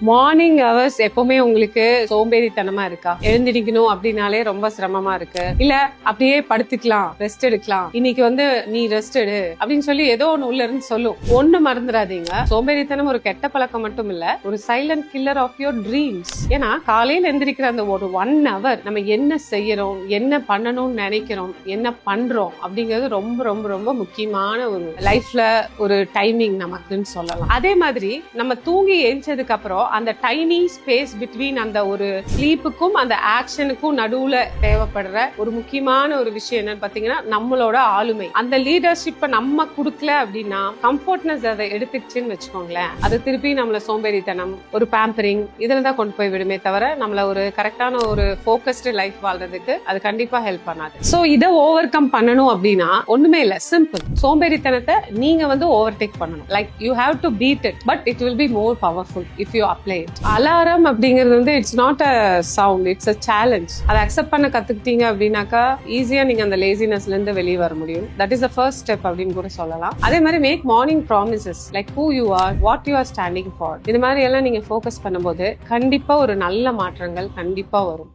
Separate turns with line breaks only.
Morning hours எப்பவுமே உங்களுக்கு சோம்பேறித்தனமா இருக்கா? எழுந்திரிக்கணும் அப்படின்னாலே ரொம்ப சிரமமா இருக்கு, இல்ல அப்படியே படுத்துக்கலாம், ரெஸ்ட் எடுக்கலாம், இன்னைக்கு நீ ரெஸ்ட் எடு அப்படின்னு சொல்லி ஏதோ ஒண்ணு உள்ள இருந்து சொல்லும். ஒண்ணு மறந்துடாதீங்க, சோம்பேறித்தனம் ஒரு கெட்ட பழக்கம் மட்டும் இல்ல, ஒரு silent killer of your dreams. ஏன்னா காலையில எந்திரிக்கிற அந்த ஒரு 1 hour நம்ம என்ன செய்யறோம், என்ன பண்ணணும்னு நினைக்கிறோம், என்ன பண்றோம் அப்படிங்கிறது ரொம்ப ரொம்ப ரொம்ப முக்கியமான ஒரு லைஃப்ல ஒரு டைமிங் நமக்குன்னு சொல்லலாம். அதே மாதிரி நம்ம தூங்கி எழுந்ததுக்கு அப்புறம் அந்த டைனி ஸ்பேஸ் பிட்வீன் அந்த ஒரு ஸ்லீப்புக்கும் அந்த ஆக்ஷனுக்கும் நடுவுல தேவைப்படுற ஒரு முக்கியமான ஒரு விஷயம் என்னன்னு பாத்தீங்கன்னா நம்மளோட ஆளுமை. அந்த லீடர்ஷிப்பை நம்ம கொடுக்கல அப்படின்னா கம்ஃபர்ட்னஸ் அதை எடுத்துச்சுன்னு வச்சுக்கோங்களேன், அது திருப்பி நம்மள சோம்பேறித்தனம், ஒரு பேம்பரிங் இதுல தான் கொண்டு போய் விடுமே தவிர நம்மள ஒரு கரெக்டான ஒரு ஃபோக்கஸ்டு லைஃப் வாழ்றதுக்கு அது கண்டிப்பா ஹெல்ப் பண்ணாது. சோ இதை ஓவர் கம் பண்ணணும் அப்படின்னா ஒண்ணுமே இல்ல, சிம்பிள். சோம்பேறித்தனத்தை நீங்க ஓவர்டேக் பண்ணணும். Like you have to beat it, but it will be more powerful if you apply it. Alarm அப்படிங்கிறது it's not a sound, it's a challenge. அதை அக்செப்ட் பண்ண கத்துக்கிட்டீங்க அப்படின்னாக்கா ஈஸியா நீங்க அந்த லேசினஸ்ல இருந்து வெளியே வர முடியும். That is the first step அப்படின்னு கூட சொல்லலாம். அதே மாதிரி make morning promises, like who you are, what you are standing for. இது மாதிரி எல்லாம் நீங்க ஃபோக்கஸ் பண்ணும்போது கண்டிப்பா ஒரு நல்ல மாற்றங்கள் கண்டிப்பா வரும்.